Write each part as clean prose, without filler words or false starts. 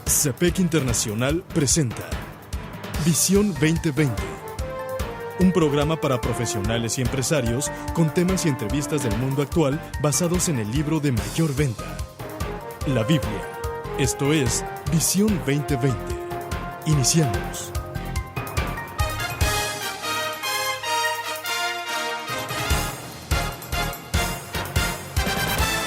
CEPEC Internacional presenta Visión 2020, un programa para profesionales y empresarios con temas y entrevistas del mundo actual basados en el libro de mayor venta, la Biblia. Esto es Visión 2020. Iniciamos.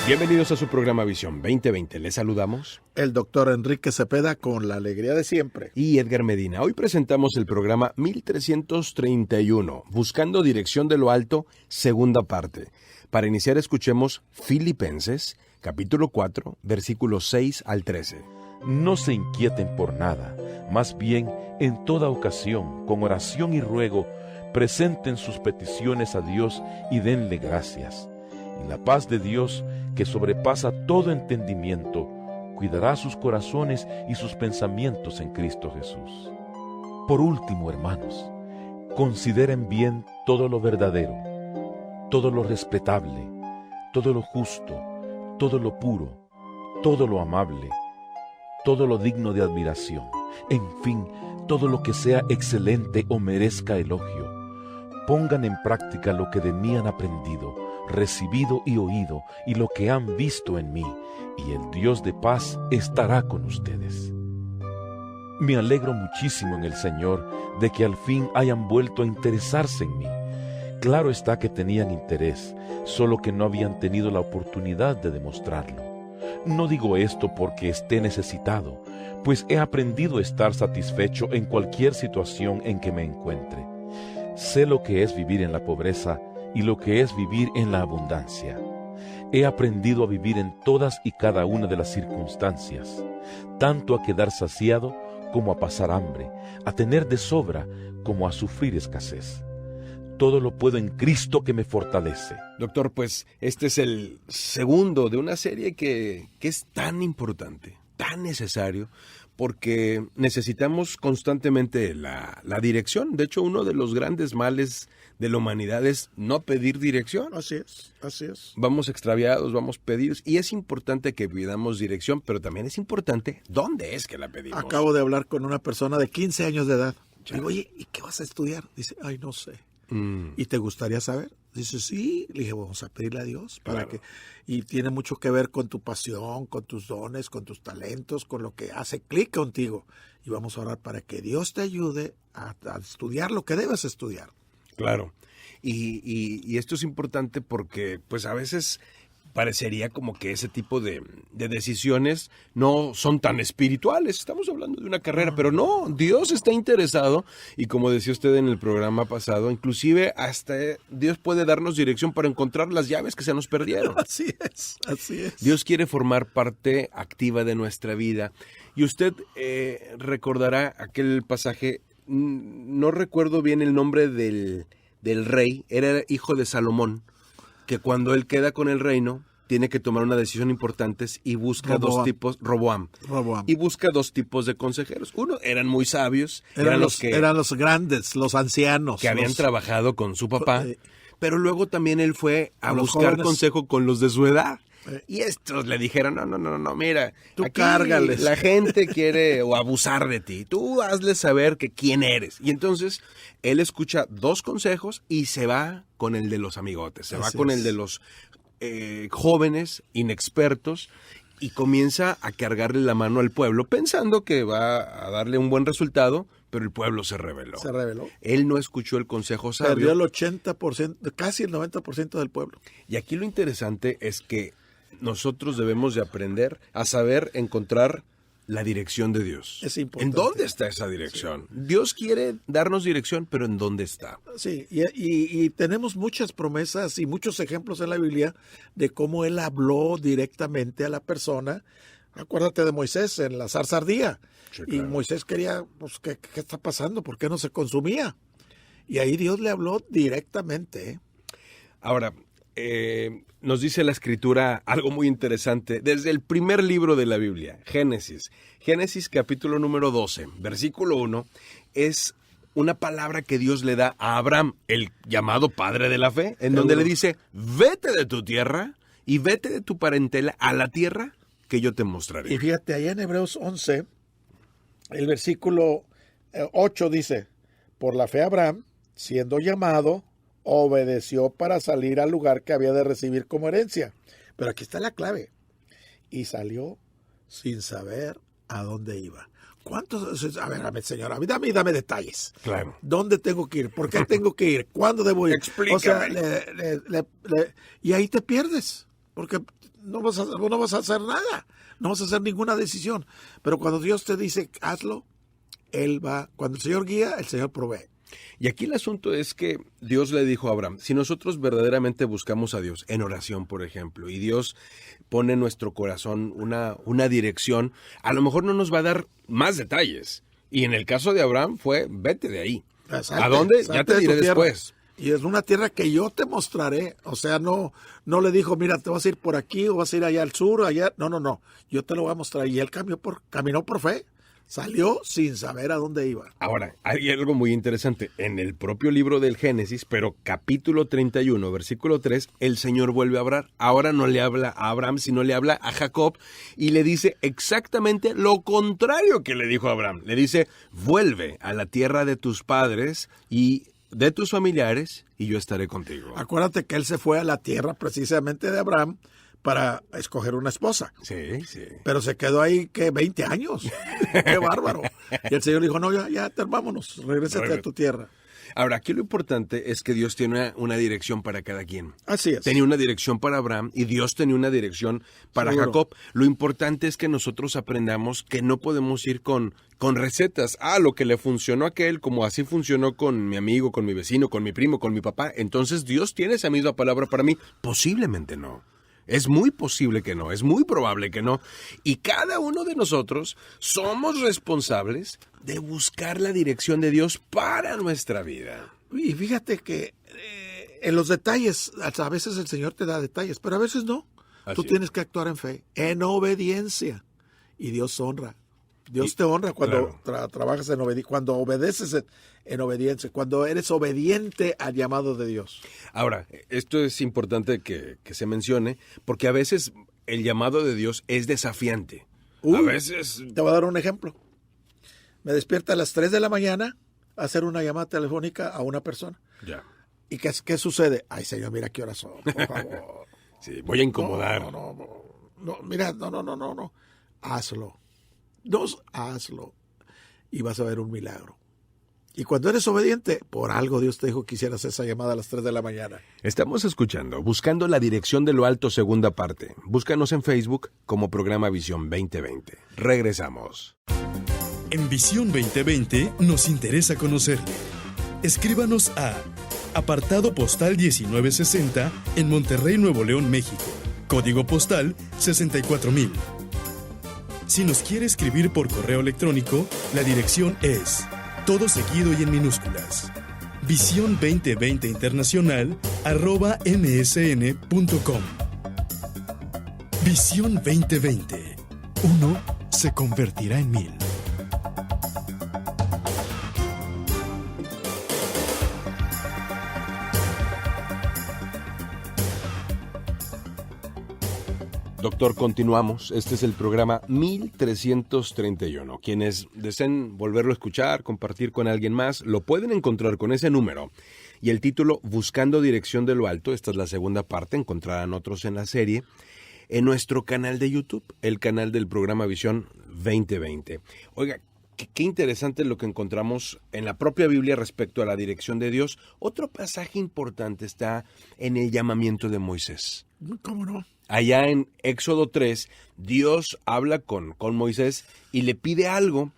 Bienvenidos a su programa Visión 2020. Les saludamos el doctor Enrique Cepeda con la alegría de siempre. Y Edgar Medina. Hoy presentamos el programa 1331, Buscando Dirección de lo Alto, segunda parte. Para iniciar escuchemos Filipenses, capítulo 4, versículos 6 al 13. No se inquieten por nada, más bien, en toda ocasión, con oración y ruego, presenten sus peticiones a Dios y denle gracias. Y la paz de Dios, que sobrepasa todo entendimiento, cuidará sus corazones y sus pensamientos en Cristo Jesús. Por último, hermanos, consideren bien todo lo verdadero, todo lo respetable, todo lo justo, todo lo puro, todo lo amable, todo lo digno de admiración, en fin, todo lo que sea excelente o merezca elogio. Pongan en práctica lo que de mí han aprendido, recibido y oído, y lo que han visto en mí, y el Dios de paz estará con ustedes. Me alegro muchísimo en el Señor de que al fin hayan vuelto a interesarse en mí. Claro está que tenían interés, solo que no habían tenido la oportunidad de demostrarlo. No digo esto porque esté necesitado, pues he aprendido a estar satisfecho en cualquier situación en que me encuentre. Sé lo que es vivir en la pobreza y lo que es vivir en la abundancia. He aprendido a vivir en todas y cada una de las circunstancias, tanto a quedar saciado como a pasar hambre, a tener de sobra como a sufrir escasez. Todo lo puedo en Cristo que me fortalece. Doctor, pues este es el segundo de una serie que es tan importante, tan necesario, porque necesitamos constantemente la dirección. De hecho, uno de los grandes males de la humanidad es no pedir dirección. Así es, así es. Vamos extraviados, vamos perdidos, y es importante que pidamos dirección, pero también es importante dónde es que la pedimos. Acabo de hablar con una persona de 15 años de edad. Digo, oye, ¿y qué vas a estudiar? Dice, ay, no sé. ¿Y te gustaría saber? Dice, sí. Le dije, vamos a pedirle a Dios para que... Y tiene mucho que ver con tu pasión, con tus dones, con tus talentos, con lo que hace clic contigo. Y vamos a orar para que Dios te ayude a estudiar lo que debes estudiar. Claro. Y esto es importante porque, pues, a veces parecería como que ese tipo de decisiones no son tan espirituales. Estamos hablando de una carrera, pero no, Dios está interesado, y como decía usted en el programa pasado, inclusive hasta Dios puede darnos dirección para encontrar las llaves que se nos perdieron. Así es, así es. Dios quiere formar parte activa de nuestra vida. Y usted recordará aquel pasaje, no recuerdo bien el nombre del rey, era hijo de Salomón, que cuando él queda con el reino, tiene que tomar una decisión importante y busca Roboam. Y busca dos tipos de consejeros. Uno, eran muy sabios. Eran los grandes, los ancianos. Que habían trabajado con su papá. Pero luego también él fue a buscar jóvenes. Consejo con los de su edad. Y estos le dijeron, no, mira, tú aquí cárgales. La gente quiere o abusar de ti, tú hazle saber que quién eres. Y entonces él escucha dos consejos y se va con el de los amigotes, se va con el de los jóvenes, inexpertos, y comienza a cargarle la mano al pueblo, pensando que va a darle un buen resultado, pero el pueblo se rebeló. Se rebeló. Él no escuchó el consejo sabio. Perdió el 80%, casi el 90% del pueblo. Y aquí lo interesante es que nosotros debemos de aprender a saber encontrar la dirección de Dios. Es importante. ¿En dónde está esa dirección? Sí. Dios quiere darnos dirección, pero ¿en dónde está? Sí, y tenemos muchas promesas y muchos ejemplos en la Biblia de cómo Él habló directamente a la persona. Acuérdate de Moisés en la zarza ardía. Sí, claro. Y Moisés quería, pues, ¿qué está pasando? ¿Por qué no se consumía? Y ahí Dios le habló directamente. Ahora, nos dice la Escritura algo muy interesante desde el primer libro de la Biblia, Génesis. Génesis capítulo número 12, versículo 1, es una palabra que Dios le da a Abraham, el llamado padre de la fe, en donde le dice, vete de tu tierra y vete de tu parentela a la tierra que yo te mostraré. Y fíjate, allá en Hebreos 11 el versículo 8 dice, por la fe Abraham, siendo llamado, obedeció para salir al lugar que había de recibir como herencia. Pero aquí está la clave. Y salió sin saber a dónde iba. ¿Cuántos? A ver, señora, dame detalles. Claro. ¿Dónde tengo que ir? ¿Por qué tengo que ir? ¿Cuándo debo ir? Explícame. O sea, y ahí te pierdes, porque no vas a hacer nada, no vas a hacer ninguna decisión. Pero cuando Dios te dice, hazlo, Él va. Cuando el Señor guía, el Señor provee. Y aquí el asunto es que Dios le dijo a Abraham, si nosotros verdaderamente buscamos a Dios en oración, por ejemplo, y Dios pone en nuestro corazón una dirección, a lo mejor no nos va a dar más detalles. Y en el caso de Abraham fue, vete de ahí. Salte, ¿A dónde? salte Ya te de tu diré tierra. después. Y es una tierra que yo te mostraré. O sea, no le dijo, mira, te vas a ir por aquí o vas a ir allá al sur, allá. No. Yo te lo voy a mostrar. Y él caminó por fe. Salió sin saber a dónde iba. Ahora, hay algo muy interesante. En el propio libro del Génesis, pero capítulo 31, versículo 3, el Señor vuelve a hablar. Ahora no le habla a Abraham, sino le habla a Jacob y le dice exactamente lo contrario que le dijo a Abraham. Le dice, vuelve a la tierra de tus padres y de tus familiares y yo estaré contigo. Acuérdate que él se fue a la tierra precisamente de Abraham para escoger una esposa. Sí. Pero se quedó ahí, ¿qué? 20 años. ¡Qué bárbaro! Y el Señor dijo, no, ya vámonos, regrésate a tu tierra. Ahora, aquí lo importante es que Dios tiene una dirección para cada quien. Así es. Tenía una dirección para Abraham y Dios tenía una dirección para Seguro. Jacob. Lo importante es que nosotros aprendamos que no podemos ir con recetas. Lo que le funcionó a aquel, como así funcionó con mi amigo, con mi vecino, con mi primo, con mi papá. Entonces, ¿Dios tiene esa misma palabra para mí? Posiblemente no. Es muy posible que no, es muy probable que no. Y cada uno de nosotros somos responsables de buscar la dirección de Dios para nuestra vida. Y fíjate que en los detalles, a veces el Señor te da detalles, pero a veces no. Tú Así tienes que actuar en fe, en obediencia. Y Dios honra. Dios te honra cuando trabajas en obediencia, cuando obedeces en obediencia, cuando eres obediente al llamado de Dios. Ahora, esto es importante que se mencione, porque a veces el llamado de Dios es desafiante. A veces... Te voy a dar un ejemplo. Me despierta a las 3 de la mañana a hacer una llamada telefónica a una persona. Ya. ¿Y qué sucede? Ay, Señor, mira qué horas son, por favor. Sí, voy a incomodar. No, mira, no. Hazlo. Hazlo. Y vas a ver un milagro. Y cuando eres obediente, por algo Dios te dijo que hicieras esa llamada a las 3 de la mañana. Estamos escuchando Buscando la Dirección de lo Alto, segunda parte. Búscanos en Facebook como Programa Visión 2020. Regresamos. En Visión 2020 nos interesa conocerle. Escríbanos a apartado postal 1960 en Monterrey, Nuevo León, México. Código postal 64000. Si nos quiere escribir por correo electrónico, la dirección es todo seguido y en minúsculas. Visión 2020 Internacional @msn.com. Visión 2020. Uno se convertirá en 1000. Doctor, continuamos. Este es el programa 1331. Quienes deseen volverlo a escuchar, compartir con alguien más, lo pueden encontrar con ese número. Y el título, Buscando Dirección de lo Alto, esta es la segunda parte, encontrarán otros en la serie, en nuestro canal de YouTube, el canal del programa Visión 2020. Oiga, qué interesante lo que encontramos en la propia Biblia respecto a la dirección de Dios. Otro pasaje importante está en el llamamiento de Moisés. ¿Cómo no? Allá en Éxodo 3, Dios habla con Moisés y le pide algo,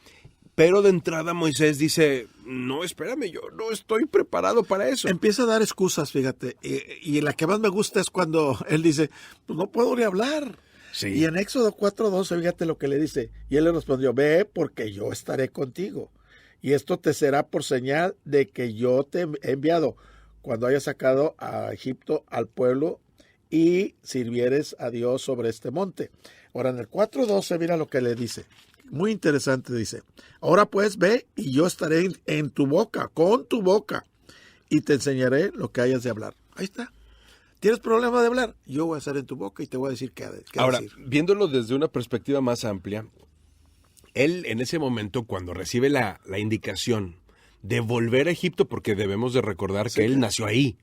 pero de entrada Moisés dice, no, espérame, yo no estoy preparado para eso. Empieza a dar excusas, fíjate, y la que más me gusta es cuando él dice, pues no puedo ni hablar. Sí. Y en Éxodo 4:12, fíjate lo que le dice, y él le respondió, ve porque yo estaré contigo, y esto te será por señal de que yo te he enviado cuando hayas sacado a Egipto al pueblo y sirvieres a Dios sobre este monte. Ahora en el 4:12 mira lo que le dice. Muy interesante, dice. Ahora pues ve y yo estaré en tu boca, con tu boca, y te enseñaré lo que hayas de hablar. Ahí está. ¿Tienes problema de hablar? Yo voy a estar en tu boca y te voy a decir qué Ahora, decir. viéndolo desde una perspectiva más amplia, Él en ese momento, cuando recibe la indicación de volver a Egipto, porque debemos de recordar que él nació ahí,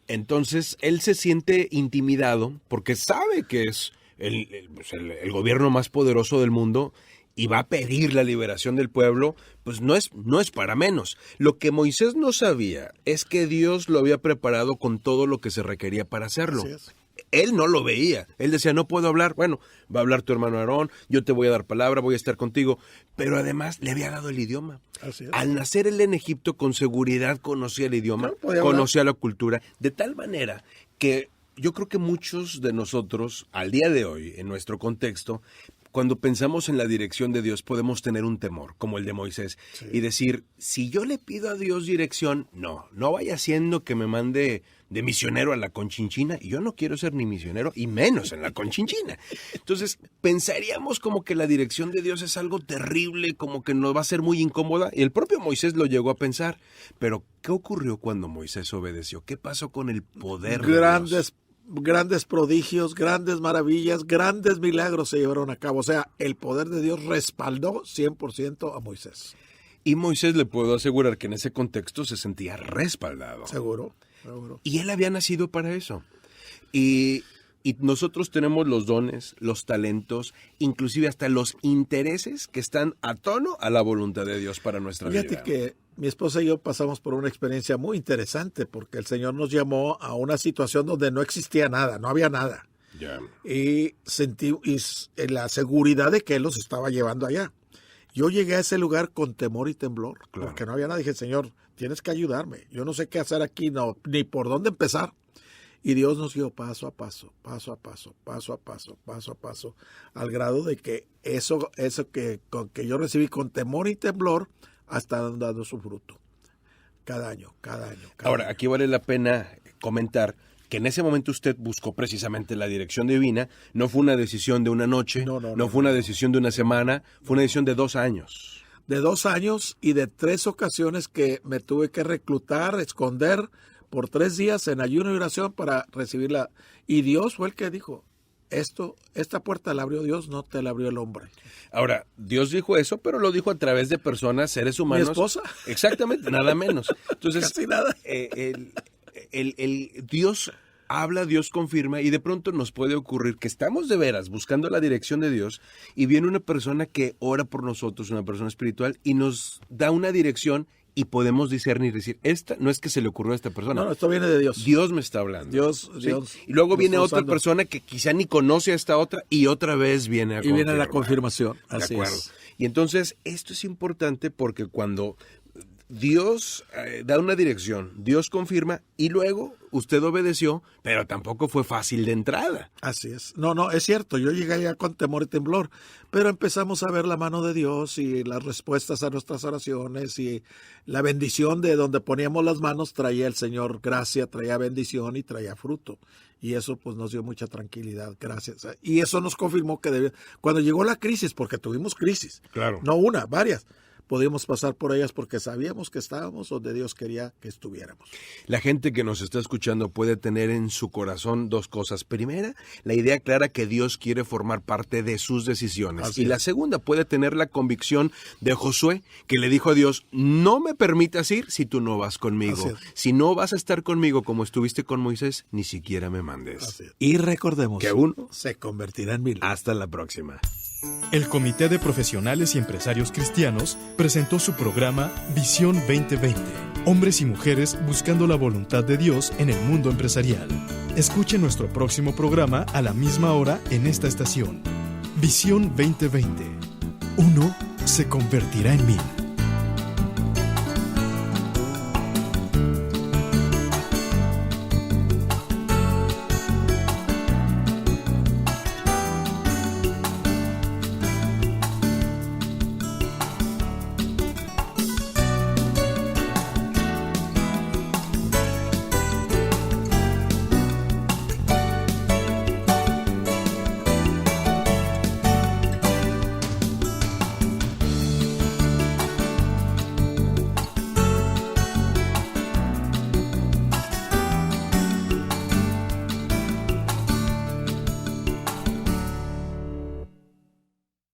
entonces él se siente intimidado porque sabe que es el gobierno más poderoso del mundo y va a pedir la liberación del pueblo, pues no es para menos. Lo que Moisés no sabía es que Dios lo había preparado con todo lo que se requería para hacerlo. Así es. Él no lo veía. Él decía, no puedo hablar. Bueno, va a hablar tu hermano Aarón, yo te voy a dar palabra, voy a estar contigo. Pero además le había dado el idioma. Así es. Al nacer él en Egipto, con seguridad conocía el idioma, conocía la cultura, de tal manera que yo creo que muchos de nosotros, al día de hoy, en nuestro contexto, cuando pensamos en la dirección de Dios, podemos tener un temor, como el de Moisés, y decir, si yo le pido a Dios dirección, no vaya siendo que me mande de misionero a la Conchinchina, y yo no quiero ser ni misionero, y menos en la Conchinchina. Entonces, pensaríamos como que la dirección de Dios es algo terrible, como que nos va a ser muy incómoda, y el propio Moisés lo llegó a pensar. Pero, ¿qué ocurrió cuando Moisés obedeció? ¿Qué pasó con el poder de Dios? Grandes prodigios, grandes maravillas, grandes milagros se llevaron a cabo. O sea, el poder de Dios respaldó 100% a Moisés. Y Moisés, le puedo asegurar que en ese contexto se sentía respaldado. Seguro. Y él había nacido para eso. Y nosotros tenemos los dones, los talentos, inclusive hasta los intereses que están a tono a la voluntad de Dios para nuestra vida. Fíjate que mi esposa y yo pasamos por una experiencia muy interesante porque el Señor nos llamó a una situación donde no existía nada, no había nada. Yeah. Y sentí la seguridad de que Él los estaba llevando allá. Yo llegué a ese lugar con temor y temblor, porque no había nada. Dije, Señor, tienes que ayudarme. Yo no sé qué hacer aquí, ni por dónde empezar. Y Dios nos dio paso a paso, al grado de que eso que yo recibí con temor y temblor, hasta dando su fruto. Cada año. Ahora, aquí vale la pena comentar que en ese momento usted buscó precisamente la dirección divina. No fue una decisión de una noche, no fue una decisión de una semana, fue una decisión de 2 años. De 2 años y de 3 ocasiones que me tuve que reclutar, esconder por 3 días en ayuno y oración para recibirla. Y Dios fue el que dijo, esta puerta la abrió Dios, no te la abrió el hombre. Ahora, Dios dijo eso, pero lo dijo a través de personas, seres humanos. Mi esposa. Exactamente, nada menos. Entonces, casi nada. El Dios habla, Dios confirma, y de pronto nos puede ocurrir que estamos de veras buscando la dirección de Dios y viene una persona que ora por nosotros, una persona espiritual, y nos da una dirección y podemos discernir y decir, esta no es que se le ocurrió a esta persona. No, esto viene de Dios. Dios me está hablando. Dios. Y luego viene otra persona que quizá ni conoce a esta otra y otra vez viene a confirmar. Y viene la confirmación. Así de acuerdo. Es. Y entonces esto es importante porque cuando Dios da una dirección, Dios confirma y luego usted obedeció, pero tampoco fue fácil de entrada. Así es. No, es cierto. Yo llegué allá con temor y temblor, pero empezamos a ver la mano de Dios y las respuestas a nuestras oraciones y la bendición de donde poníamos las manos traía el Señor gracia, traía bendición y traía fruto. Y eso pues nos dio mucha tranquilidad, gracias. Y eso nos confirmó que cuando llegó la crisis, porque tuvimos crisis, claro, no una, varias, podíamos pasar por ellas porque sabíamos que estábamos donde Dios quería que estuviéramos. La gente que nos está escuchando puede tener en su corazón 2 cosas. Primera, la idea clara que Dios quiere formar parte de sus decisiones. Así y la segunda, puede tener la convicción de Josué, que le dijo a Dios, no me permitas ir si tú no vas conmigo. Si no vas a estar conmigo como estuviste con Moisés, ni siquiera me mandes. Y recordemos que uno se convertirá en 1000. Hasta la próxima. El Comité de Profesionales y Empresarios Cristianos presentó su programa Visión 2020. Hombres y mujeres buscando la voluntad de Dios en el mundo empresarial. Escuche nuestro próximo programa a la misma hora en esta estación. Visión 2020. Uno se convertirá en 1000.